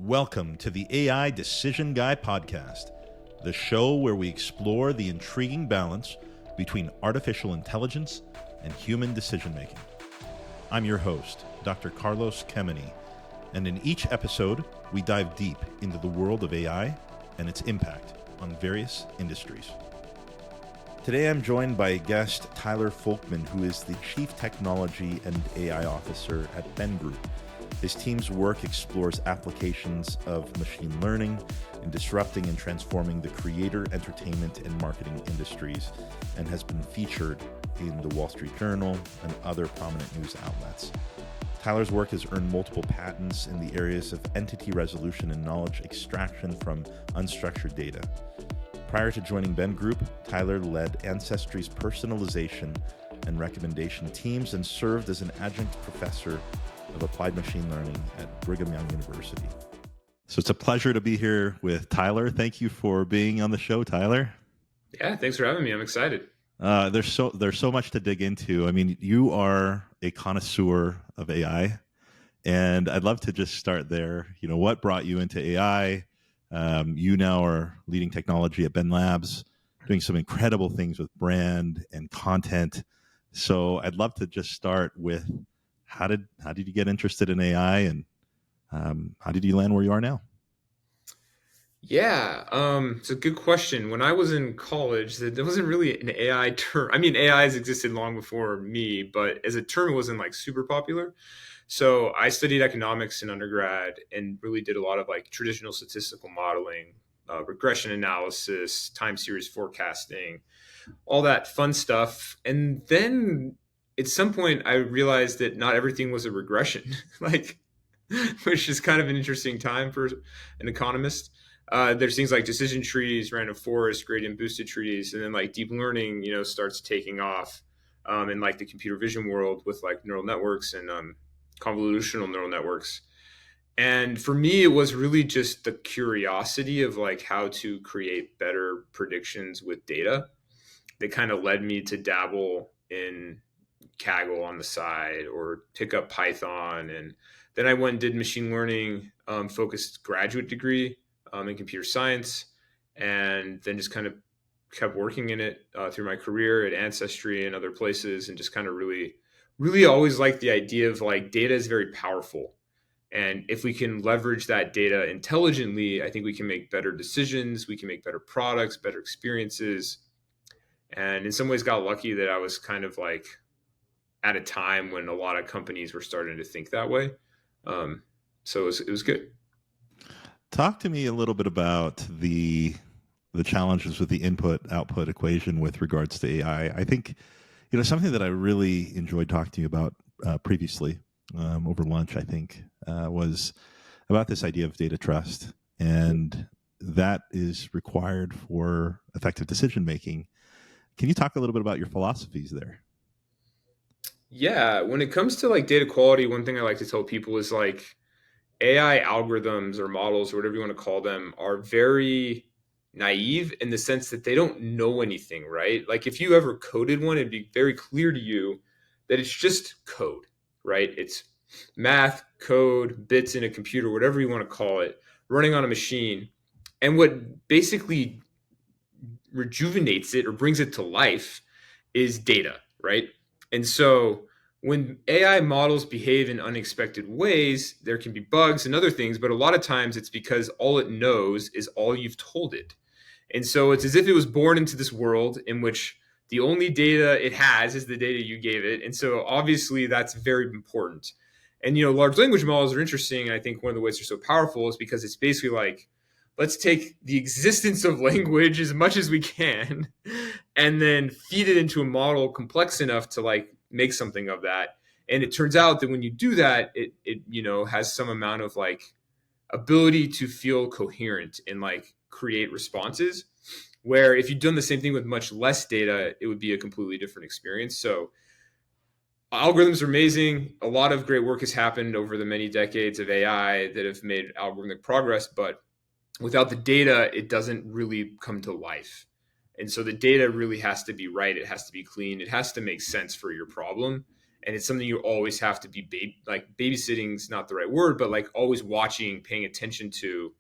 Welcome to the AI Decision Guy podcast, the show where we explore the intriguing balance between artificial intelligence and human decision making. I'm your host, Dr. Carlos Kemeny, and in each episode, we dive deep into the world of AI and its impact on various industries. Today I'm joined by guest Tyler Folkman, who is the Chief Technology and AI Officer at BENgroup. His team's work explores applications of machine learning in disrupting and transforming the creator, entertainment, and marketing industries, and has been featured in the Wall Street Journal and other prominent news outlets. Tyler's work has earned multiple patents in the areas of entity resolution and knowledge extraction from unstructured data. Prior to joining BENgroup, Tyler led Ancestry's personalization and recommendation teams and served as an adjunct professor of applied machine learning at Brigham Young University. So it's a pleasure to be here with Tyler. Thank you for being on the show, Tyler. Yeah, thanks for having me. I'm excited. There's so much to dig into. I mean, you are a connoisseur of AI, and I'd love to just start there. You know, what brought you into AI? You now are leading technology at BENlabs, doing some incredible things with brand and content. So I'd love to just start with how did you get interested in AI, and how did you land where you are now? Yeah, it's a good question. When I was in college, there wasn't really an AI term. I mean, AI has existed long before me, but as a term, it wasn't like super popular. So I studied economics in undergrad and really did a lot of like traditional statistical modeling, regression analysis, time series forecasting, all that fun stuff. And then at some point, I realized that not everything was a regression, like, which is kind of an interesting time for an economist. There's things like decision trees, random forest, gradient boosted trees, and then like deep learning, starts taking off in like the computer vision world with like neural networks and convolutional neural networks. And for me, it was really just the curiosity of like how to create better predictions with data that kind of led me to dabble in Kaggle on the side or pick up Python. And then I went and did machine learning focused graduate degree in computer science, and then just kind of kept working in it through my career at Ancestry and other places, and just kind of really always liked the idea of like data is very powerful. And if we can leverage that data intelligently, I think we can make better decisions, we can make better products, better experiences. And in some ways got lucky that I was kind of like at a time when a lot of companies were starting to think that way. So it was good. Talk to me a little bit about the challenges with the input-output equation with regards to AI. I think, something that I really enjoyed talking to you about previously over lunch, I think, was about this idea of data trust. And that is required for effective decision-making. Can you talk a little bit about your philosophies there? Yeah, when it comes to like data quality, one thing I like to tell people is like AI algorithms or models or whatever you want to call them are very naive in the sense that they don't know anything, right? Like if you ever coded one, it'd be very clear to you that it's just code, right? It's math, code, bits in a computer, whatever you want to call it, running on a machine. And what basically rejuvenates it or brings it to life is data, right? And so when AI models behave in unexpected ways, there can be bugs and other things, but a lot of times it's because all it knows is all you've told it. And so it's as if it was born into this world in which the only data it has is the data you gave it. And so obviously that's very important. And, large language models are interesting. And I think one of the ways they're so powerful is because it's basically like, let's take the existence of language as much as we can and then feed it into a model complex enough to like make something of that. And it turns out that when you do that, it has some amount of like ability to feel coherent and like create responses, where if you'd done the same thing with much less data, it would be a completely different experience. So algorithms are amazing. A lot of great work has happened over the many decades of AI that have made algorithmic progress, but without the data, it doesn't really come to life. And so the data really has to be right. It has to be clean. It has to make sense for your problem. And it's something you always have to be like babysitting's not the right word, but like always watching, paying attention to,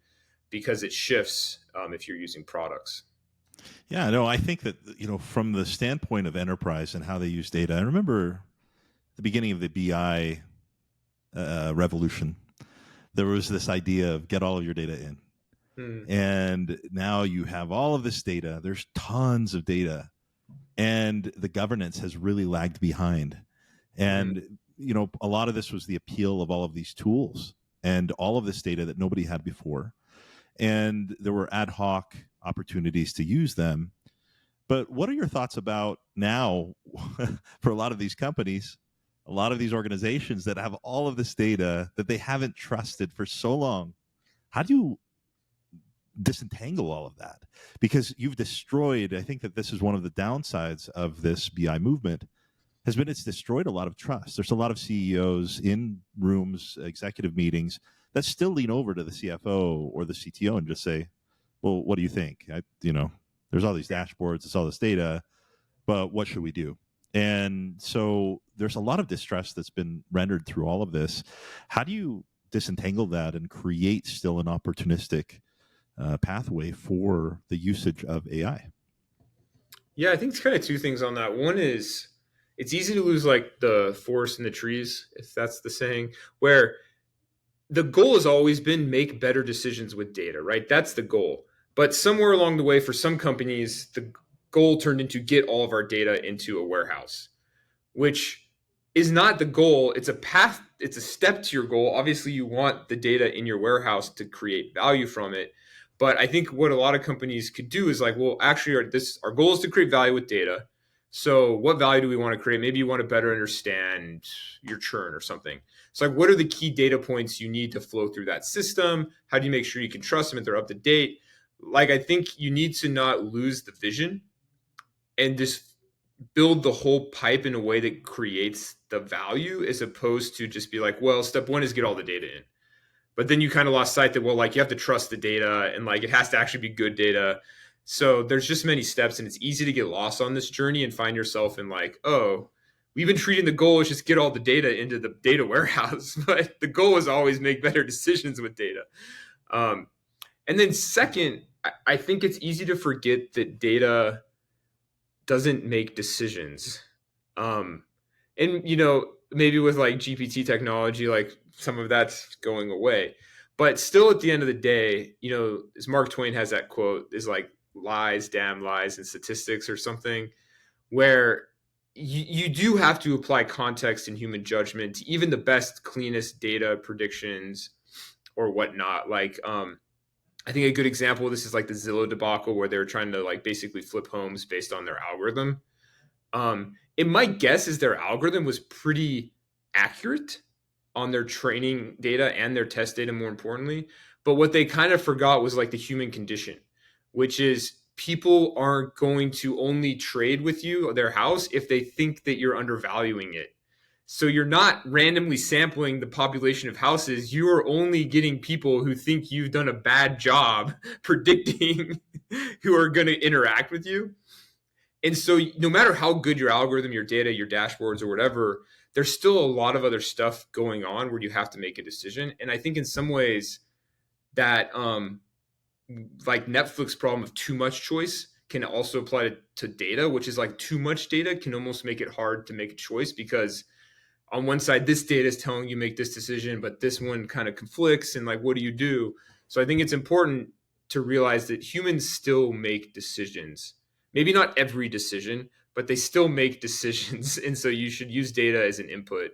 because it shifts if you're using products. Yeah, no, I think that, from the standpoint of enterprise and how they use data, I remember the beginning of the BI revolution, there was this idea of get all of your data in. And now you have all of this data. There's tons of data. And the governance has really lagged behind. And, a lot of this was the appeal of all of these tools and all of this data that nobody had before. And there were ad hoc opportunities to use them. But what are your thoughts about now for a lot of these companies, a lot of these organizations that have all of this data that they haven't trusted for so long? How do you disentangle all of that? Because you've destroyed, I think that this is one of the downsides of this BI movement, has been it's destroyed a lot of trust. There's a lot of CEOs in rooms, executive meetings, that still lean over to the CFO or the CTO and just say, well, what do you think? There's all these dashboards, it's all this data, but what should we do? And so there's a lot of distress that's been rendered through all of this. How do you disentangle that and create still an opportunistic pathway for the usage of AI? Yeah, I think it's kind of two things on that. One is it's easy to lose like the forest and the trees, if that's the saying, where the goal has always been make better decisions with data, right? That's the goal. But somewhere along the way, for some companies, the goal turned into get all of our data into a warehouse, which is not the goal. It's a path, it's a step to your goal. Obviously, you want the data in your warehouse to create value from it. But I think what a lot of companies could do is like, well, actually, our goal is to create value with data. So what value do we want to create? Maybe you want to better understand your churn or something. So like, what are the key data points you need to flow through that system? How do you make sure you can trust them if they're up to date? Like, I think you need to not lose the vision and just build the whole pipe in a way that creates the value, as opposed to just be like, well, step one is get all the data in. But then you kind of lost sight that, well, like you have to trust the data and like it has to actually be good data. So there's just many steps, and it's easy to get lost on this journey and find yourself in like, oh, we've been treating the goal as just get all the data into the data warehouse, but the goal is always make better decisions with data. And then second, I think it's easy to forget that data doesn't make decisions. And maybe with like GPT technology, like some of that's going away. But still at the end of the day, as Mark Twain has that quote, is like lies, damn lies, and statistics or something, where you do have to apply context and human judgment to even the best, cleanest data predictions or whatnot. Like, I think a good example of this is like the Zillow debacle, where they're trying to like basically flip homes based on their algorithm. My guess is their algorithm was pretty accurate on their training data and their test data, more importantly. But what they kind of forgot was like the human condition, which is people aren't going to only trade with you or their house if they think that you're undervaluing it. So you're not randomly sampling the population of houses. You are only getting people who think you've done a bad job predicting who are going to interact with you. And so no matter how good your algorithm, your data, your dashboards or whatever, there's still a lot of other stuff going on where you have to make a decision. And I think in some ways that like Netflix problem of too much choice can also apply to data, which is like too much data can almost make it hard to make a choice, because on one side, this data is telling you make this decision, but this one kind of conflicts, and like, what do you do? So I think it's important to realize that humans still make decisions. Maybe not every decision, but they still make decisions. And so you should use data as an input,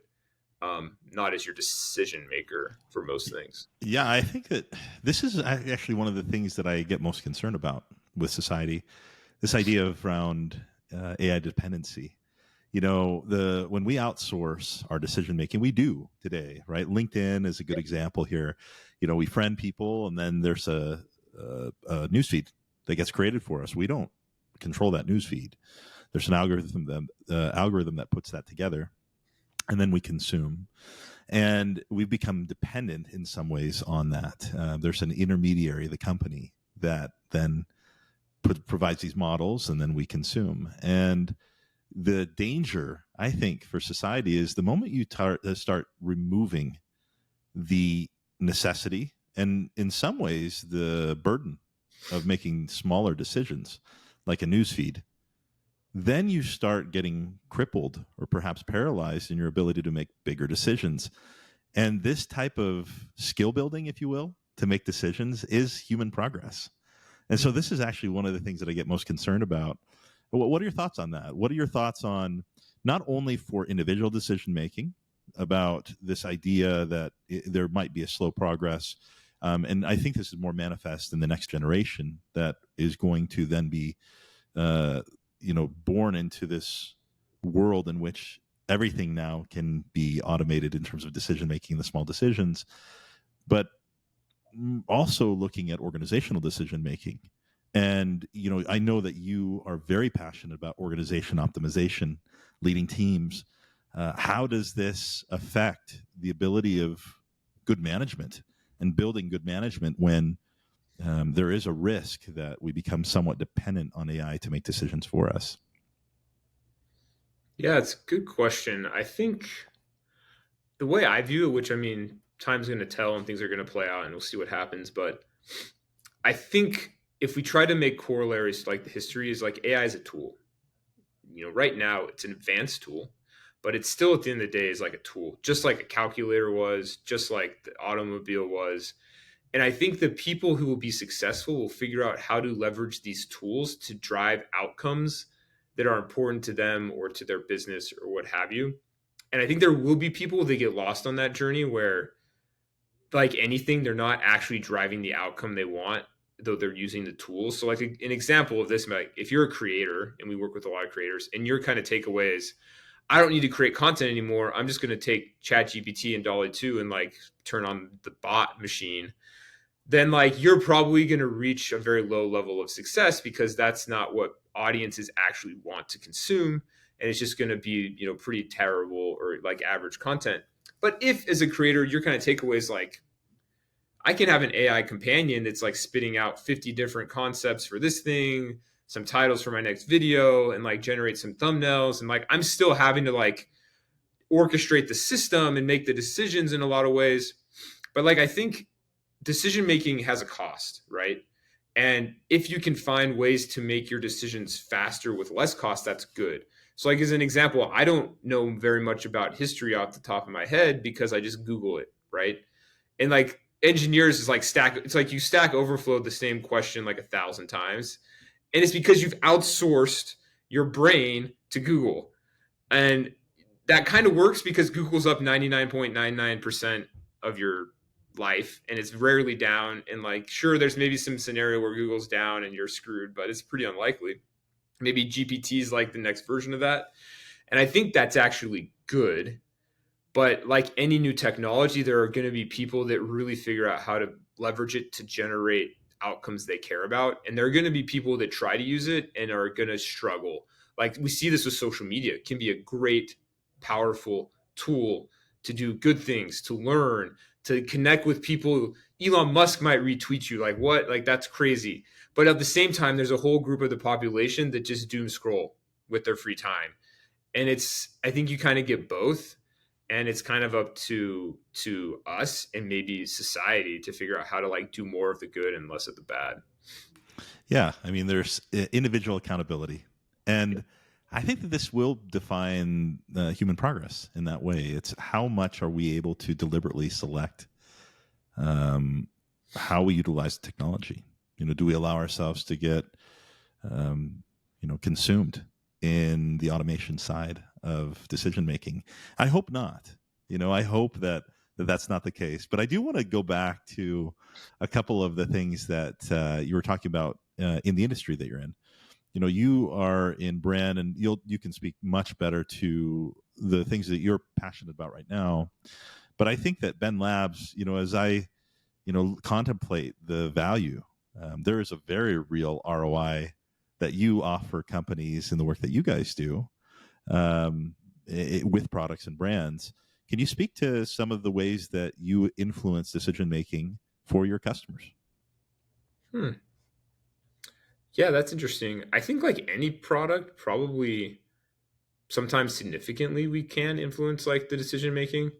not as your decision maker for most things. Yeah, I think that this is actually one of the things that I get most concerned about with society, this idea of around AI dependency. When we outsource our decision making, we do today, right? LinkedIn is a good example here. We friend people, and then there's a newsfeed that gets created for us. We don't control that newsfeed. There's an algorithm that puts that together, and then we consume. And we've become dependent in some ways on that. There's an intermediary, the company, that then provides these models, and then we consume. And the danger, I think, for society is the moment you start removing the necessity and, in some ways, the burden of making smaller decisions, like a news feed, then you start getting crippled or perhaps paralyzed in your ability to make bigger decisions. And this type of skill building, if you will, to make decisions is human progress. And so this is actually one of the things that I get most concerned about. What are your thoughts on that? What are your thoughts on not only for individual decision making about this idea that there might be a slow progress, and I think this is more manifest in the next generation that is going to then be, born into this world in which everything now can be automated in terms of decision making, the small decisions, but also looking at organizational decision making. And I know that you are very passionate about organization optimization, leading teams. How does this affect the ability of good management and building good management when there is a risk that we become somewhat dependent on AI to make decisions for us? Yeah, it's a good question. I think the way I view it, which I mean, time's going to tell and things are going to play out and we'll see what happens. But I think if we try to make corollaries to like the history, is like AI is a tool. Right now it's an advanced tool, but it's still at the end of the day is like a tool, just like a calculator was, just like the automobile was. And I think the people who will be successful will figure out how to leverage these tools to drive outcomes that are important to them or to their business or what have you. And I think there will be people that get lost on that journey where, like anything, they're not actually driving the outcome they want, though they're using the tools. So, like an example of this, like if you're a creator, and we work with a lot of creators, and your kind of takeaway is, I don't need to create content anymore. I'm just going to take ChatGPT and Dolly 2 and like turn on the bot machine. Then like you're probably going to reach a very low level of success because that's not what audiences actually want to consume, and it's just going to be pretty terrible or like average content. But if as a creator your kind of takeaway is like, I can have an AI companion that's like spitting out 50 different concepts for this thing, some titles for my next video, and like generate some thumbnails, and like I'm still having to like orchestrate the system and make the decisions in a lot of ways. But like I think decision making has a cost, right? And if you can find ways to make your decisions faster with less cost, that's good. So like as an example, I don't know very much about history off the top of my head because I just Google it, right? And like engineers is like it's like you stack overflow the same question like 1,000 times. And it's because you've outsourced your brain to Google. And that kind of works because Google's up 99.99% of your life and it's rarely down. And like, sure, there's maybe some scenario where Google's down and you're screwed, but it's pretty unlikely. Maybe GPT is like the next version of that. And I think that's actually good. But like any new technology, there are going to be people that really figure out how to leverage it to generate outcomes they care about. And there are going to be people that try to use it and are going to struggle. Like we see this with social media. It can be a great, powerful tool to do good things, to learn, to connect with people. Elon Musk might retweet you. Like what? Like that's crazy. But at the same time, there's a whole group of the population that just doom scroll with their free time. And I think you kind of get both, and it's kind of up to us and maybe society to figure out how to like do more of the good and less of the bad. Yeah, I mean, there's individual accountability, and I think that this will define human progress in that way. It's how much are we able to deliberately select how we utilize technology. Do we allow ourselves to get consumed in the automation side of decision making? I hope not. I hope that that's not the case. But I do want to go back to a couple of the things that you were talking about in the industry that you're in. You are in brand, and you can speak much better to the things that you're passionate about right now. But I think that BENlabs, as I contemplate the value, there is a very real ROI that you offer companies in the work that you guys do with products and brands. Can you speak to some of the ways that you influence decision making for your customers? Yeah, that's interesting. I think like any product, probably sometimes significantly we can influence like the decision making.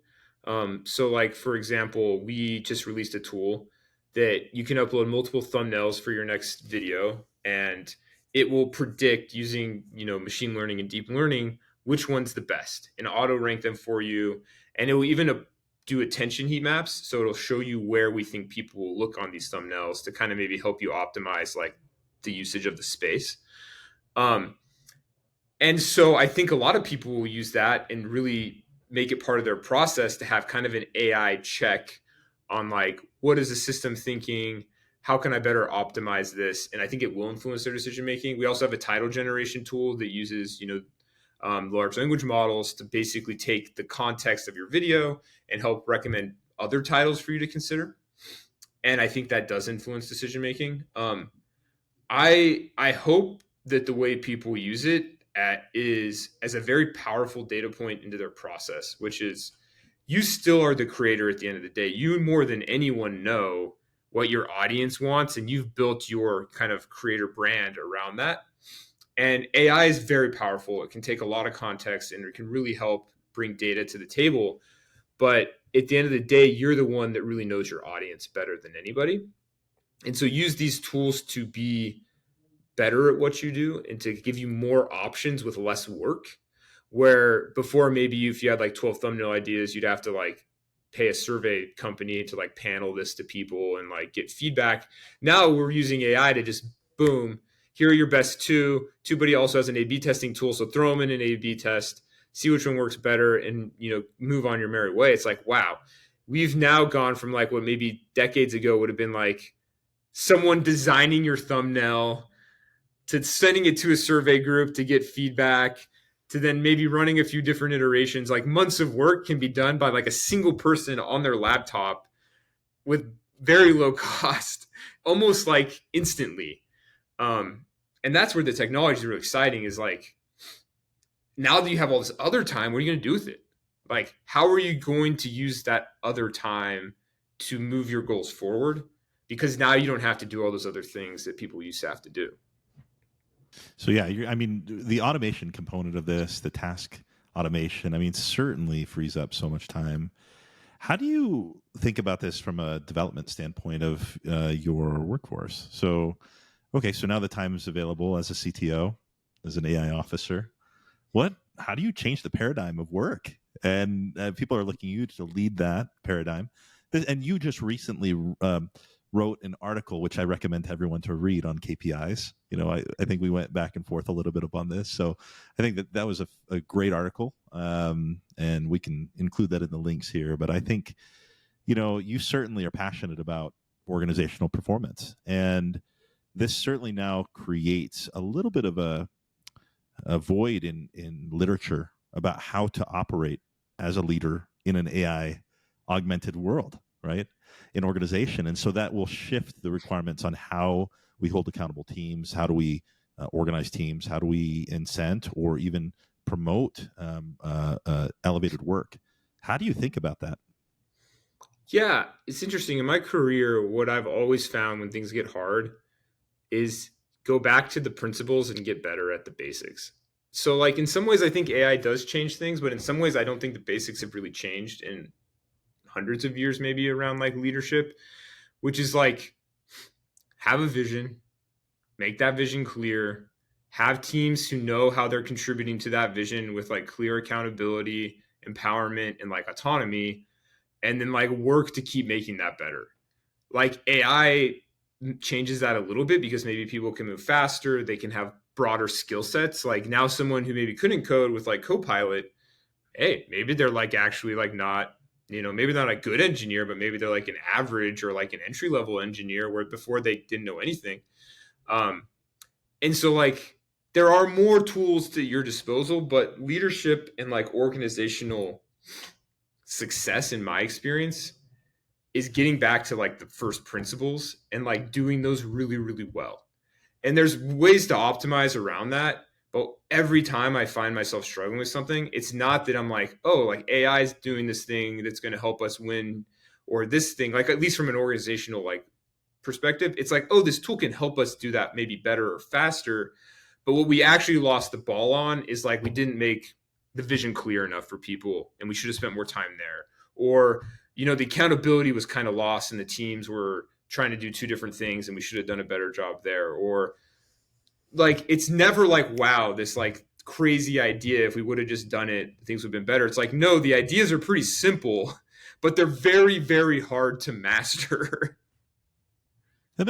So like for example, we just released a tool that you can upload multiple thumbnails for your next video, and it will predict using machine learning and deep learning which one's the best and auto rank them for you. And it will even do attention heat maps, so it'll show you where we think people will look on these thumbnails to kind of maybe help you optimize like the usage of the space. um, and so I think a lot of people will use that and really make it part of their process to have kind of an AI check on like, what is the system thinking? How can I better optimize this? And I think it will influence their decision making. We also have a title generation tool that uses, large language models to basically take the context of your video and help recommend other titles for you to consider. And I think that does influence decision making. I hope that the way people use it is as a very powerful data point into their process, which is you still are the creator at the end of the day. You more than anyone know what your audience wants, and you've built your kind of creator brand around that. And AI is very powerful. It can take a lot of context and it can really help bring data to the table. But at the end of the day, you're the one that really knows your audience better than anybody. And so use these tools to be better at what you do and to give you more options with less work. Where before, maybe if you had like 12 thumbnail ideas, you'd have to like pay a survey company to like panel this to people and like get feedback. Now we're using AI to just boom, here are your best two. TubeBuddy also has an A/B testing tool, so throw them in an A/B test, see which one works better, and move on your merry way. It's like, wow, we've now gone from like what maybe decades ago would have been like someone designing your thumbnail to sending it to a survey group to get feedback to then maybe running a few different iterations. Like months of work can be done by like a single person on their laptop with very low cost, almost like instantly. And that's where the technology is really exciting, is like, now that you have all this other time, what are you going to do with it? Like, how are you going to use that other time to move your goals forward? Because now you don't have to do all those other things that people used to have to do. So yeah, the automation component of this, the task automation, certainly frees up so much time. How do you think about this from a development standpoint of your workforce? So now the time is available as a CTO, as an AI officer. How do you change the paradigm of work? And people are looking at you to lead that paradigm. And you just recently wrote an article, which I recommend to everyone to read, on KPIs. I think we went back and forth a little bit upon this. So I think that was a great article. And we can include that in the links here. But I think, you certainly are passionate about organizational performance. And this certainly now creates a little bit of a void in literature about how to operate as a leader in an AI augmented world, right? In organization. And so that will shift the requirements on how we hold accountable teams. How do we organize teams? How do we incent or even promote elevated work? How do you think about that? Yeah, it's interesting. In my career, what I've always found when things get hard is go back to the principles and get better at the basics. So like in some ways, I think AI does change things, but in some ways, I don't think the basics have really changed in hundreds of years, maybe, around like leadership, which is like, have a vision, make that vision clear, have teams who know how they're contributing to that vision with like clear accountability, empowerment, and like autonomy, and then like work to keep making that better. Like AI changes that a little bit because maybe people can move faster, they can have broader skill sets. Like now someone who maybe couldn't code with like Copilot, hey, maybe they're like actually like not, maybe not a good engineer, but maybe they're like an average or like an entry level engineer where before they didn't know anything. And so like there are more tools to your disposal, but leadership and like organizational success, in my experience, is getting back to like the first principles and like doing those really, really well. And there's ways to optimize around that. But every time I find myself struggling with something, it's not that I'm like, oh, like AI is doing this thing that's going to help us win, or this thing, like at least from an organizational like perspective, it's like, oh, this tool can help us do that maybe better or faster. But what we actually lost the ball on is like we didn't make the vision clear enough for people and we should have spent more time there. Or, the accountability was kind of lost and the teams were trying to do two different things and we should have done a better job there. Or like, it's never like, wow, this like crazy idea, if we would have just done it, things would have been better. It's like, no, the ideas are pretty simple, but they're very, very hard to master. That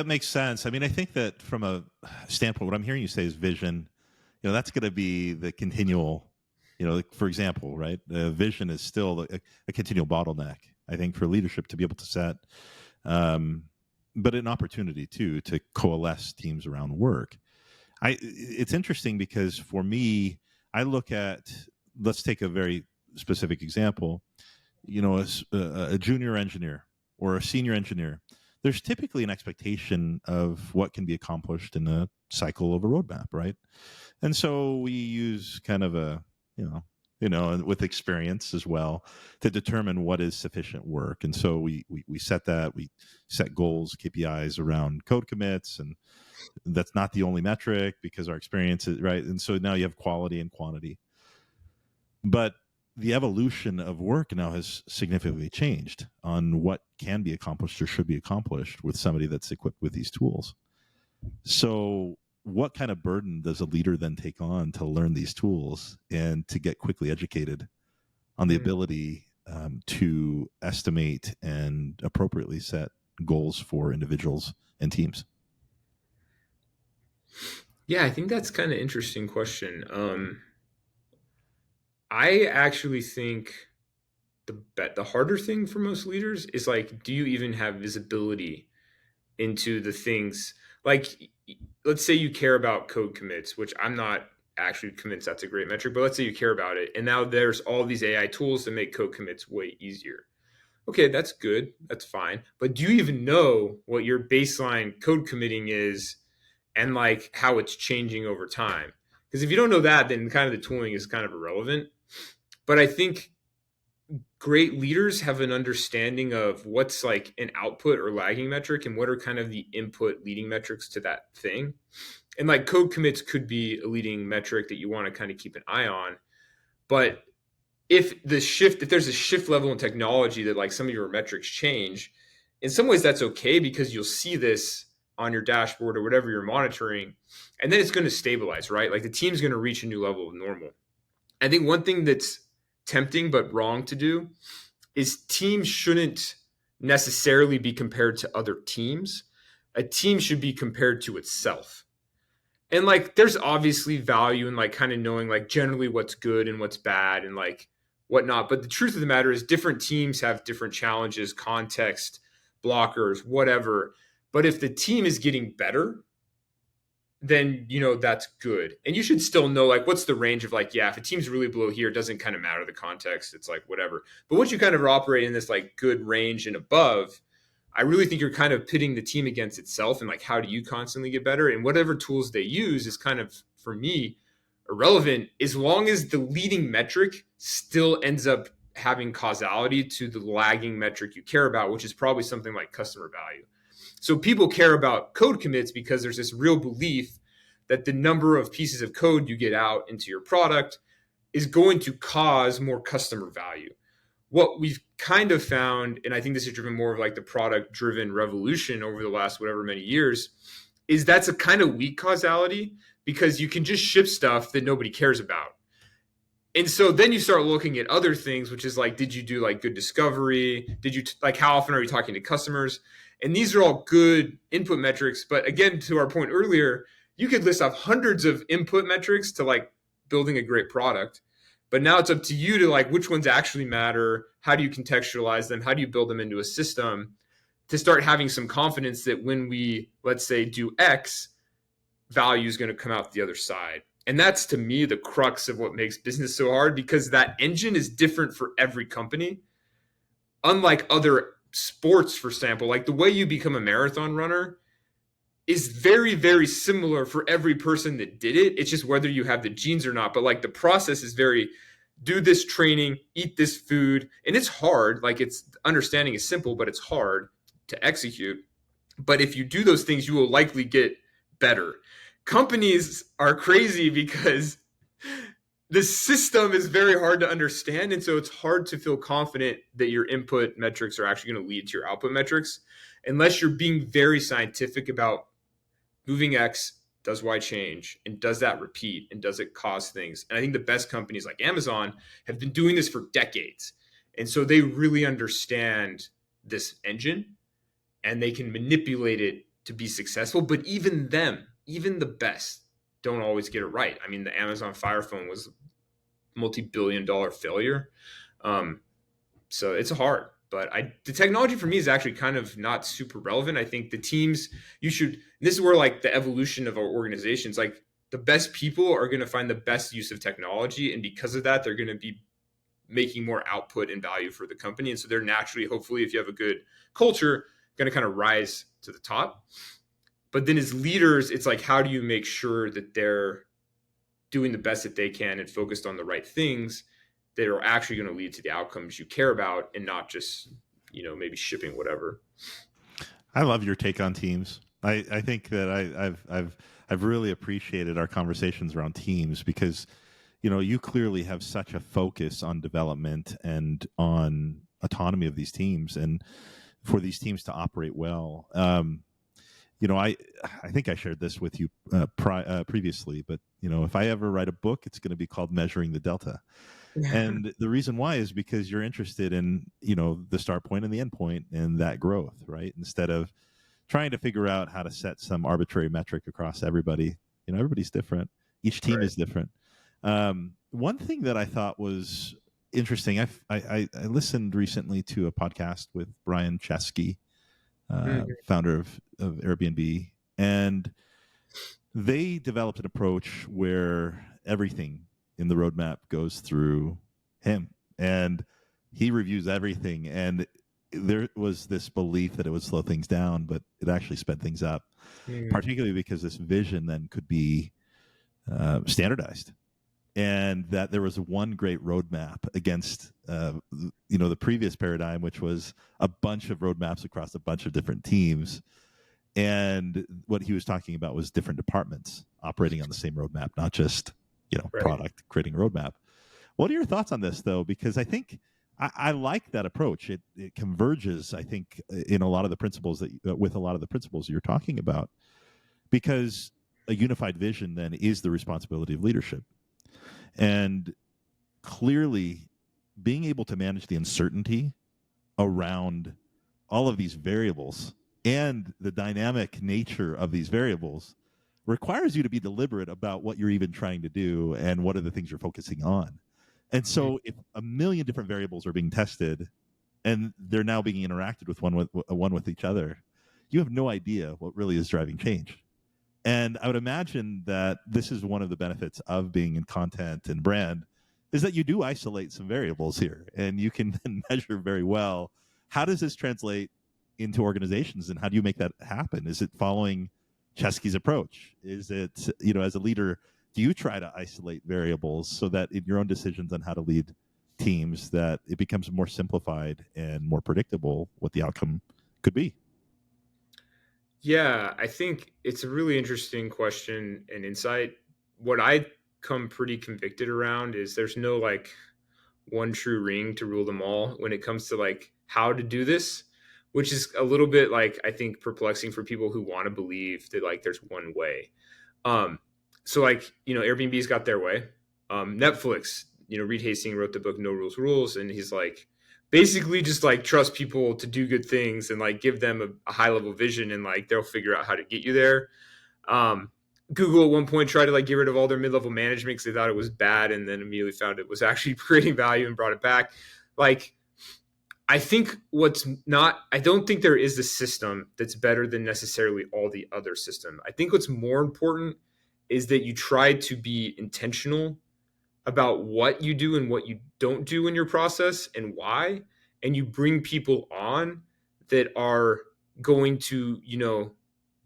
makes sense. I mean, I think that from a standpoint, what I'm hearing you say is vision. That's going to be the continual. Like, for example, right? Vision is still a continual bottleneck. I think for leadership to be able to set, but an opportunity too to coalesce teams around work. It's interesting because for me, I look at. Let's take a very specific example. A junior engineer or a senior engineer. There's typically an expectation of what can be accomplished in a cycle of a roadmap, right? And so we use kind of a, with experience as well to determine what is sufficient work. And so we set goals, KPIs around code commits, and that's not the only metric because our experience is right. And so now you have quality and quantity. But the evolution of work now has significantly changed on what can be accomplished or should be accomplished with somebody that's equipped with these tools. So what kind of burden does a leader then take on to learn these tools and to get quickly educated on the ability to estimate and appropriately set goals for individuals and teams? Yeah, I think that's kind of interesting question. I actually think the harder thing for most leaders is like, do you even have visibility into the things? Like, let's say you care about code commits, which I'm not actually convinced that's a great metric, but let's say you care about it. And now there's all these AI tools to make code commits way easier. Okay, that's good. That's fine. But do you even know what your baseline code committing is and like how it's changing over time? Because if you don't know that, then kind of the tooling is kind of irrelevant. But I think great leaders have an understanding of what's like an output or lagging metric and what are kind of the input leading metrics to that thing. And like code commits could be a leading metric that you want to kind of keep an eye on. But if there's a shift level in technology that like some of your metrics change, in some ways that's okay because you'll see this on your dashboard or whatever you're monitoring, and then it's going to stabilize, right? Like the team's going to reach a new level of normal. I think one thing that's tempting but wrong to do is teams shouldn't necessarily be compared to other teams. A team should be compared to itself. And like there's obviously value in like kind of knowing like generally what's good and what's bad and like whatnot. But the truth of the matter is different teams have different challenges, context, blockers, whatever. But if the team is getting better, then that's good. And you should still know like what's the range of like, yeah, if a team's really below here, it doesn't kind of matter the context. It's like whatever. But once you kind of operate in this like good range and above, I really think you're kind of pitting the team against itself and like how do you constantly get better? And whatever tools they use is kind of, for me, irrelevant as long as the leading metric still ends up having causality to the lagging metric you care about, which is probably something like customer value. So people care about code commits because there's this real belief that the number of pieces of code you get out into your product is going to cause more customer value. What we've kind of found, and I think this is driven more of like the product driven revolution over the last whatever many years, is that's a kind of weak causality because you can just ship stuff that nobody cares about. And so then you start looking at other things, which is like, did you do like good discovery? Did you like, how often are you talking to customers? And these are all good input metrics. But again, to our point earlier, you could list off hundreds of input metrics to like building a great product. But now it's up to you to like, which ones actually matter? How do you contextualize them? How do you build them into a system to start having some confidence that when we, let's say, do X, value is going to come out the other side? And that's, to me, the crux of what makes business so hard because that engine is different for every company. Unlike other sports, for example, like the way you become a marathon runner is very, very similar for every person that did it. It's just whether you have the genes or not. But like the process is very, do this training, eat this food. And it's hard. Like it's understanding is simple, but it's hard to execute. But if you do those things, you will likely get better. Companies are crazy because the system is very hard to understand. And so it's hard to feel confident that your input metrics are actually going to lead to your output metrics unless you're being very scientific about moving X does Y change, and does that repeat, and does it cause things. And I think the best companies like Amazon have been doing this for decades. And so they really understand this engine and they can manipulate it to be successful. But even them, even the best, don't always get it right. I mean, the Amazon Fire Phone was a multi-billion-dollar failure. So it's hard. But the technology for me is actually kind of not super relevant. I think the teams, this is where like the evolution of our organizations, like the best people are going to find the best use of technology. And because of that, they're going to be making more output and value for the company. And so they're naturally, hopefully, if you have a good culture, going to kind of rise to the top. But then as leaders, it's like, how do you make sure that they're doing the best that they can and focused on the right things that are actually going to lead to the outcomes you care about, and not just, maybe shipping whatever. I love your take on teams. I think that I've really appreciated our conversations around teams because, you clearly have such a focus on development and on autonomy of these teams, and for these teams to operate well. I think I shared this with you previously, but if I ever write a book, it's going to be called Measuring the Delta. And the reason why is because you're interested in, the start point and the end point and that growth, right? Instead of trying to figure out how to set some arbitrary metric across everybody. Everybody's different. Each team is different. One thing that I thought was interesting, I listened recently to a podcast with Brian Chesky, founder of Airbnb, and they developed an approach where everything in the roadmap goes through him, and he reviews everything. And there was this belief that it would slow things down, but it actually sped things up, particularly because this vision then could be standardized, and that there was one great roadmap against the previous paradigm, which was a bunch of roadmaps across a bunch of different teams. And what he was talking about was different departments operating on the same roadmap, not just product creating a roadmap. What are your thoughts on this, though? Because I think I like that approach. It converges, I think, in a lot of the principles with a lot of the principles you're talking about, because a unified vision then is the responsibility of leadership. And clearly, being able to manage the uncertainty around all of these variables and the dynamic nature of these variables requires you to be deliberate about what you're even trying to do and what are the things you're focusing on. And so if a million different variables are being tested and they're now being interacted with one with each other, you have no idea what really is driving change. And I would imagine that this is one of the benefits of being in content and brand, is that you do isolate some variables here, and you can then measure very well, how does this translate into organizations, and how do you make that happen? Is it following Chesky's approach? Is it, as a leader, do you try to isolate variables so that in your own decisions on how to lead teams, that it becomes more simplified and more predictable what the outcome could be? Yeah, I think it's a really interesting question and insight. What I come pretty convicted around is there's no like one true ring to rule them all when it comes to like how to do this, which is a little bit like, I think, perplexing for people who want to believe that like there's one way. So like, Airbnb's got their way. Netflix, Reed Hastings wrote the book No Rules, and he's like, basically just like trust people to do good things and like give them a high level vision, and like they'll figure out how to get you there. Google at one point tried to like get rid of all their mid-level management because they thought it was bad, and then immediately found it was actually creating value and brought it back. Like, I don't think there is a system that's better than necessarily all the other system. I think what's more important is that you try to be intentional about what you do and what you don't do in your process and why. And you bring people on that are going to,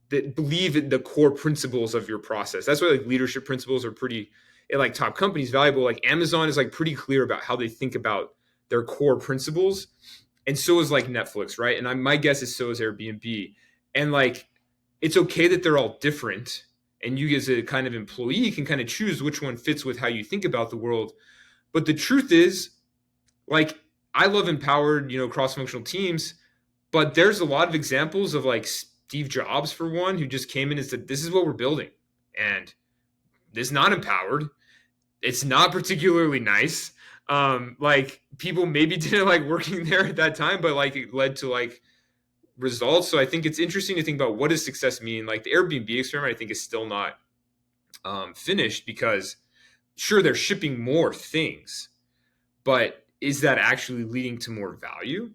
that believe in the core principles of your process. That's why like leadership principles are pretty, in like top companies, valuable. Like Amazon is like pretty clear about how they think about their core principles. And so is like Netflix, right? And my guess is so is Airbnb. And like, it's okay that they're all different. And you as a kind of employee can kind of choose which one fits with how you think about the world. But the truth is, like, I love empowered, cross-functional teams, but there's a lot of examples of like Steve Jobs, for one, who just came in and said, this is what we're building. And it's not empowered. It's not particularly nice. Like, people maybe didn't like working there at that time, but like it led to like results. So I think it's interesting to think about, what does success mean? Like, the Airbnb experiment, I think, is still not finished, because sure, they're shipping more things, but is that actually leading to more value?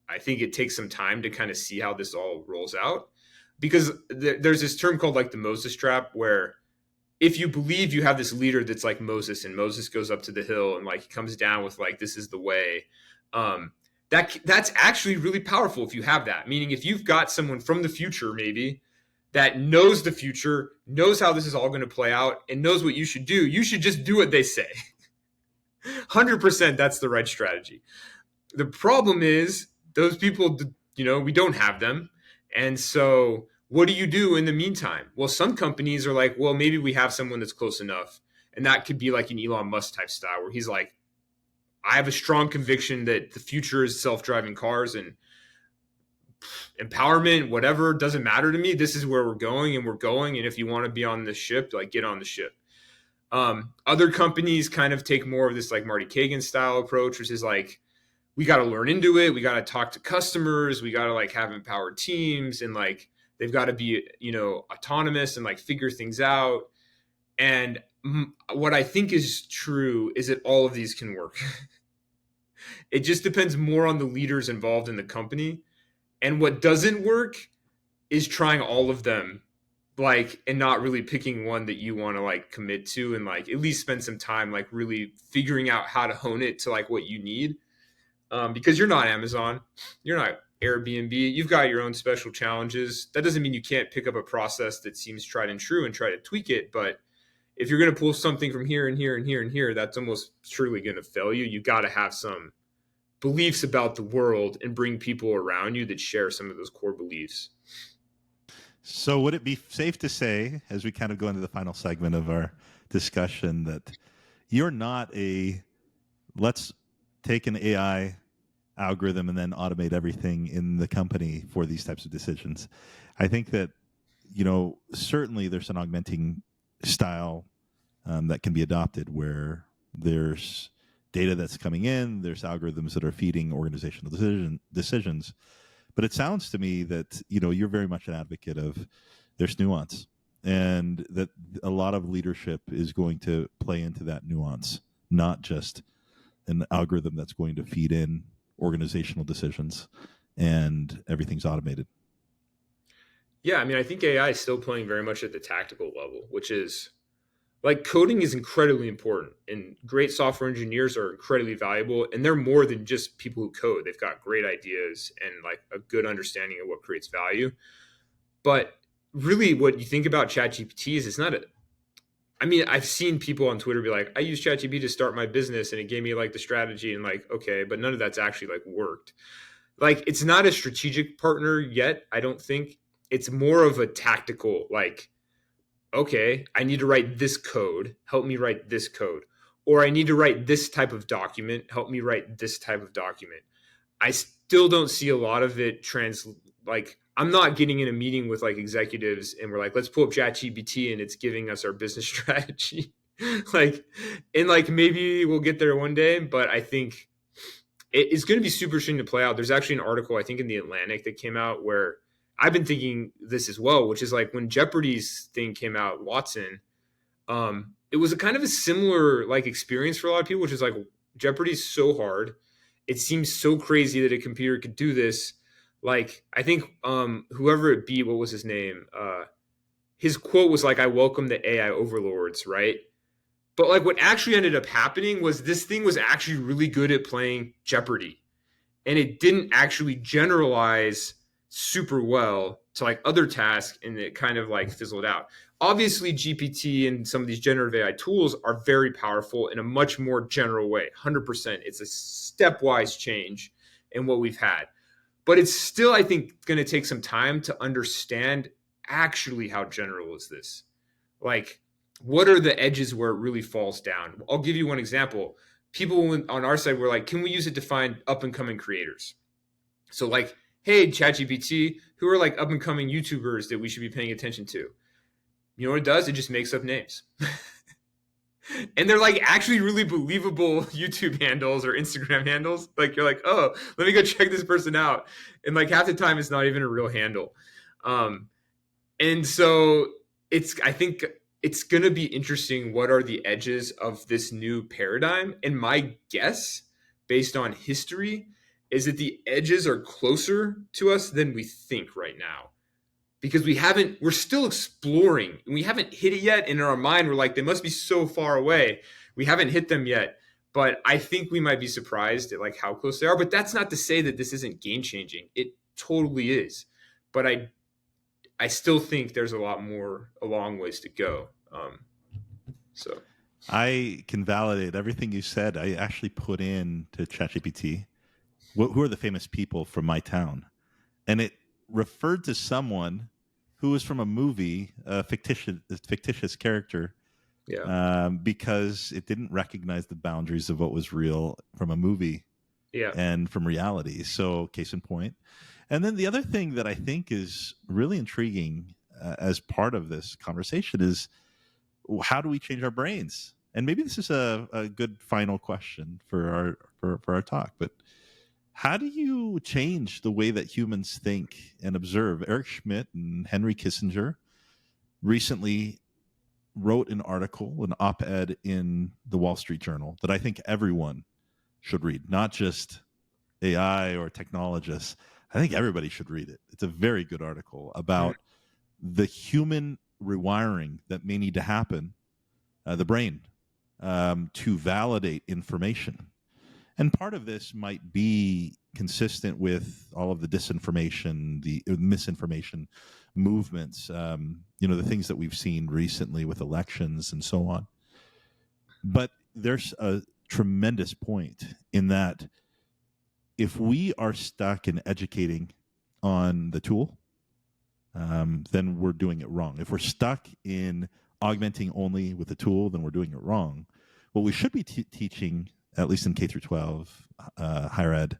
I think it takes some time to kind of see how this all rolls out, because there's this term called like the Moses trap, where if you believe you have this leader that's like Moses, and Moses goes up to the hill and like he comes down with like, this is the way, that's actually really powerful if you have that. Meaning, if you've got someone from the future maybe that knows the future, knows how this is all going to play out, and knows what you should do, you should just do what they say. 100% that's the right strategy. The problem is, those people, we don't have them. And so what do you do in the meantime? Well, some companies are like, well, maybe we have someone that's close enough. And that could be like an Elon Musk type style, where he's like, I have a strong conviction that the future is self-driving cars, and empowerment, whatever, doesn't matter to me. This is where we're going, and we're going. And if you want to be on the ship, like, get on the ship. Other companies kind of take more of this like Marty Kagan style approach, which is like, we got to learn into it. We got to talk to customers. We got to like have empowered teams, and like they've got to be, autonomous and like figure things out. And what I think is true is that all of these can work. It just depends more on the leaders involved in the company. And what doesn't work is trying all of them, like, and not really picking one that you want to like commit to, and like at least spend some time like really figuring out how to hone it to like what you need. Because you're not Amazon, you're not Airbnb, you've got your own special challenges. That doesn't mean you can't pick up a process that seems tried and true and try to tweak it. But if you're going to pull something from here and here and here and here, that's almost surely going to fail you. You got to have some beliefs about the world and bring people around you that share some of those core beliefs. So would it be safe to say, as we kind of go into the final segment of our discussion, that you're not let's take an AI algorithm and then automate everything in the company for these types of decisions? I think that, certainly there's an augmenting style that can be adopted, where there's data that's coming in, there's algorithms that are feeding organizational decisions. But it sounds to me that, you're very much an advocate of there's nuance, and that a lot of leadership is going to play into that nuance, not just an algorithm that's going to feed in organizational decisions and everything's automated. Yeah, I think AI is still playing very much at the tactical level, which is like, coding is incredibly important, and great software engineers are incredibly valuable, and they're more than just people who code. They've got great ideas and like a good understanding of what creates value. But really, what you think about ChatGPT is, it's not I've seen people on Twitter be like, I use ChatGPT to start my business and it gave me like the strategy, and like, okay, but none of that's actually like worked. Like, it's not a strategic partner yet, I don't think. It's more of a tactical, like, okay, I need to write this code, help me write this code. Or I need to write this type of document, help me write this type of document. I still don't see a lot of it like, I'm not getting in a meeting with like executives and we're like, let's pull up ChatGPT and it's giving us our business strategy. like maybe we'll get there one day, but I think it's going to be super interesting to play out. There's actually an article, I think, in The Atlantic that came out where I've been thinking this as well, which is like, when Jeopardy's thing came out, Watson, it was a kind of a similar like experience for a lot of people, which is like, Jeopardy's so hard. It seems so crazy that a computer could do this. Like, I think whoever it be, what was his name? His quote was like, I welcome the AI overlords, right? But like, what actually ended up happening was this thing was actually really good at playing Jeopardy. And it didn't actually generalize super well to like other tasks, and it kind of like fizzled out. Obviously, GPT and some of these generative AI tools are very powerful in a much more general way. 100%. It's a stepwise change in what we've had. But it's still, I think, going to take some time to understand actually how general is this. Like, what are the edges where it really falls down? I'll give you one example. People on our side were like, can we use it to find up and coming creators? So like, hey, ChatGPT, who are like up and coming YouTubers that we should be paying attention to? You know what it does? It just makes up names. And they're like actually really believable YouTube handles or Instagram handles. Like you're like, oh, let me go check this person out. And like half the time it's not even a real handle. Um, and so I think it's gonna be interesting what are the edges of this new paradigm. And my guess, based on history, is that the edges are closer to us than we think right now, because we're still exploring and we haven't hit it yet. And in our mind, we're like, they must be so far away. We haven't hit them yet. But I think we might be surprised at like how close they are. But that's not to say that this isn't game changing. It totally is. But I still think there's a long ways to go. So I can validate everything you said. I actually put in to ChatGPT, who are the famous people from my town? And it referred to someone who was from a movie, a fictitious character, yeah, because it didn't recognize the boundaries of what was real from a movie yeah, and from reality. So, case in point. And then the other thing that I think is really intriguing as part of this conversation is, how do we change our brains? And maybe this is a good final question for our talk. But how do you change the way that humans think and observe? Eric Schmidt and Henry Kissinger recently wrote an article, an op-ed in the Wall Street Journal that I think everyone should read, not just AI or technologists. I think everybody should read it. It's a very good article about the human rewiring that may need to happen, the brain, to validate information. And part of this might be consistent with all of the disinformation, the misinformation movements, the things that we've seen recently with elections and so on. But there's a tremendous point in that if we are stuck in educating on the tool, then we're doing it wrong. If we're stuck in augmenting only with the tool, then we're doing it wrong. What we should be teaching, at least in K through 12, higher ed,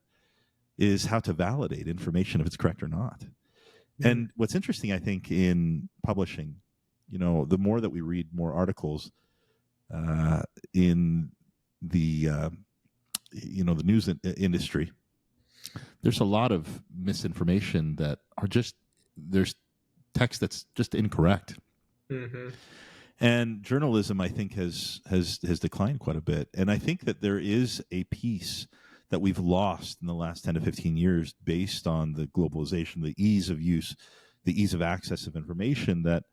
is how to validate information if it's correct or not. Mm-hmm. And what's interesting, I think, in publishing, the more that we read more articles in the the news industry, there's a lot of misinformation that are there's text that's just incorrect. Mm-hmm. And journalism, I think, has declined quite a bit. And I think that there is a piece that we've lost in the last 10 to 15 years based on the globalization, the ease of use, the ease of access of information, that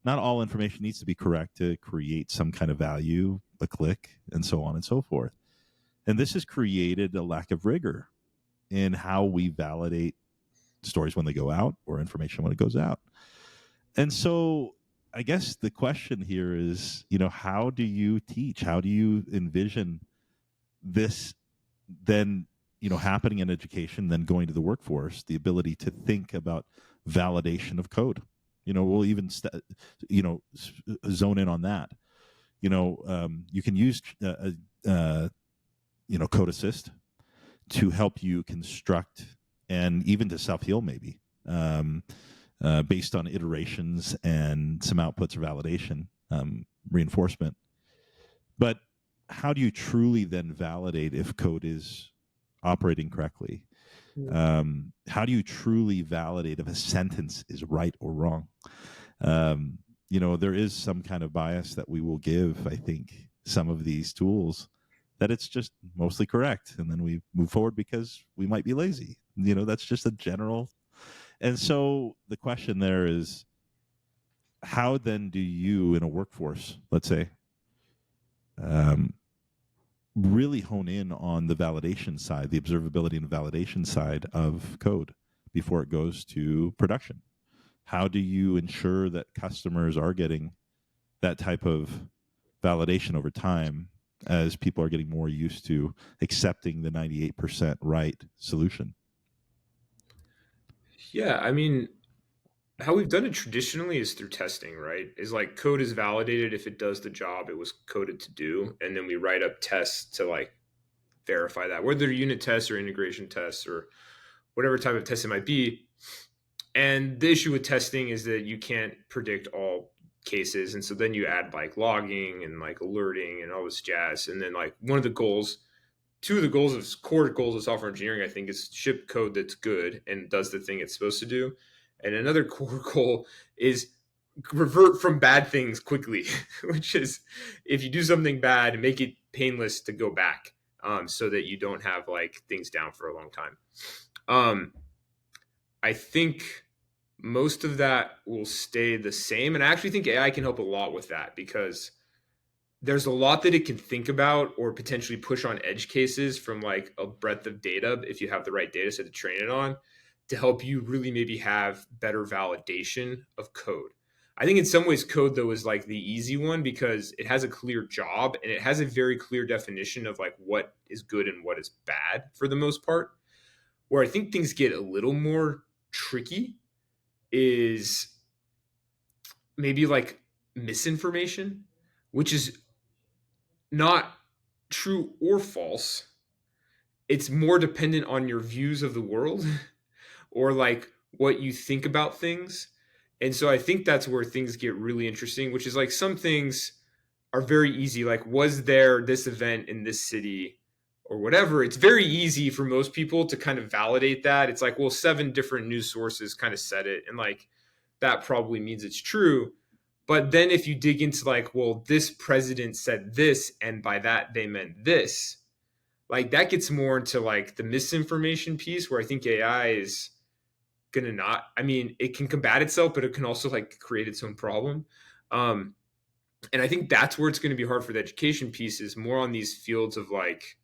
not all information needs to be correct to create some kind of value, a click, and so on and so forth. And this has created a lack of rigor in how we validate stories when they go out or information when it goes out. And so I guess the question here is, how do you teach? How do you envision this then, happening in education, then going to the workforce, the ability to think about validation of code? We'll even, zone in on that. You can use, Code Assist to help you construct and even to self-heal maybe. Based on iterations and some outputs or validation, reinforcement. But how do you truly then validate if code is operating correctly? How do you truly validate if a sentence is right or wrong? There is some kind of bias that we will give, I think, some of these tools, that it's just mostly correct. And then we move forward because we might be lazy. That's just a general. And so the question there is, how then do you, in a workforce, let's say, really hone in on the validation side, the observability and validation side of code before it goes to production? How do you ensure that customers are getting that type of validation over time as people are getting more used to accepting the 98% right solution? Yeah, I mean, how we've done it traditionally is through testing, right? Is like code is validated if it does the job it was coded to do, and then we write up tests to like verify that, whether they're unit tests or integration tests or whatever type of test it might be. And the issue with testing is that you can't predict all cases, and so then you add like logging and like alerting and all this jazz, and then like two of the goals of core goals of software engineering, I think, is ship code that's good and does the thing it's supposed to do. And another core goal is revert from bad things quickly, which is if you do something bad, make it painless to go back, so that you don't have like things down for a long time. I think most of that will stay the same. And I actually think AI can help a lot with that because there's a lot that it can think about or potentially push on edge cases from like a breadth of data if you have the right data set to train it on to help you really maybe have better validation of code. I think in some ways code though is like the easy one because it has a clear job and it has a very clear definition of like what is good and what is bad for the most part. Where I think things get a little more tricky is maybe like misinformation, which is not true or false. It's more dependent on your views of the world or like what you think about things. And so I think that's where things get really interesting, which is like some things are very easy. Like, was there this event in this city or whatever? It's very easy for most people to kind of validate that. It's like, well, 7 different news sources kind of said it. And like, that probably means it's true. But then if you dig into like, well, this president said this, and by that they meant this, like that gets more into like the misinformation piece where I think AI is gonna not, I mean, it can combat itself, but it can also like create its own problem. Um, and I think that's where it's going to be hard for the education piece is more on these fields of like,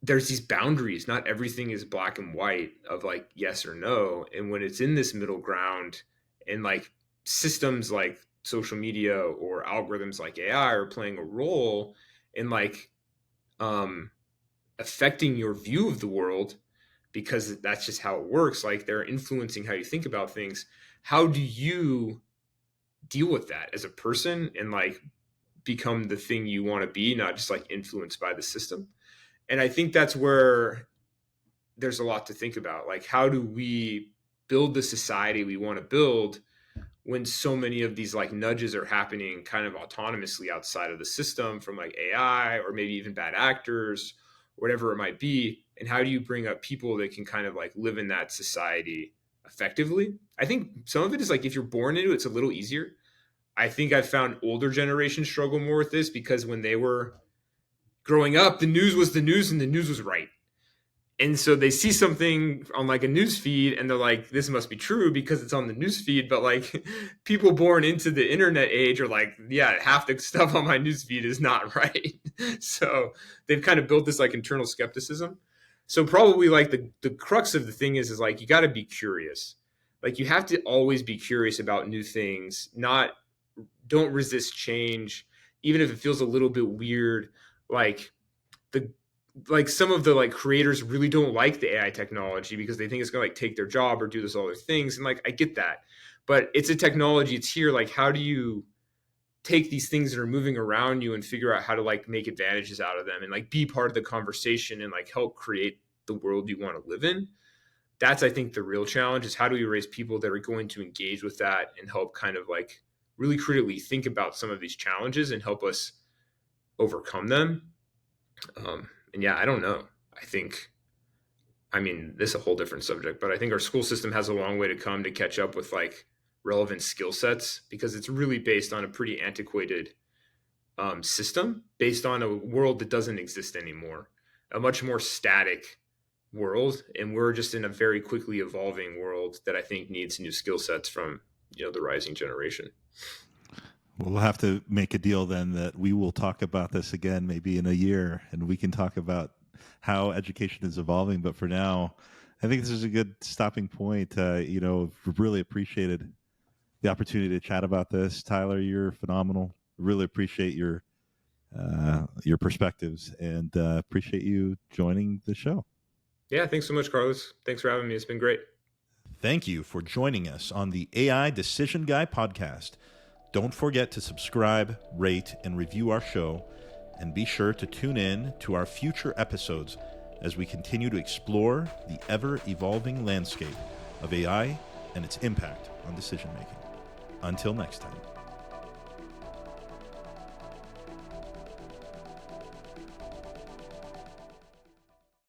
there's these boundaries. Not everything is black and white of like yes or no. And when it's in this middle ground and like systems like social media or algorithms like AI are playing a role in like affecting your view of the world because that's just how it works. Like they're influencing how you think about things. How do you deal with that as a person and like become the thing you want to be, not just like influenced by the system? And I think that's where there's a lot to think about. Like, how do we build the society we want to build when so many of these like nudges are happening kind of autonomously outside of the system from like AI or maybe even bad actors, whatever it might be? And how do you bring up people that can kind of like live in that society effectively? I think some of it is like if you're born into it, it's a little easier. I think I've found older generations struggle more with this because when they were growing up, the news was the news and the news was right. And so they see something on like a news feed and they're like, this must be true because it's on the news feed. But like people born into the internet age are like, yeah, half the stuff on my news feed is not right. So they've kind of built this like internal skepticism. So probably like the crux of the thing is like, you got to be curious. Like you have to always be curious about new things, don't resist change, even if it feels a little bit weird. Like the some of the like creators really don't like the AI technology because they think it's gonna like take their job or do this other things. And like I get that. But it's a technology, it's here. Like, how do you take these things that are moving around you and figure out how to like make advantages out of them and like be part of the conversation and like help create the world you want to live in? That's I think the real challenge is how do we raise people that are going to engage with that and help kind of like really critically think about some of these challenges and help us overcome them. And yeah, I don't know. I think, I mean, this is a whole different subject, but I think our school system has a long way to come to catch up with like relevant skill sets because it's really based on a pretty antiquated system based on a world that doesn't exist anymore, a much more static world. And we're just in a very quickly evolving world that I think needs new skill sets from, the rising generation. We'll have to make a deal then that we will talk about this again maybe in a year and we can talk about how education is evolving. But for now, I think this is a good stopping point. Really appreciated the opportunity to chat about this. Tyler, you're phenomenal. Really appreciate your perspectives and appreciate you joining the show. Yeah, thanks so much, Carlos. Thanks for having me. It's been great. Thank you for joining us on the AI Decision Guy podcast. Don't forget to subscribe, rate, and review our show, and be sure to tune in to our future episodes as we continue to explore the ever-evolving landscape of AI and its impact on decision-making. Until next time.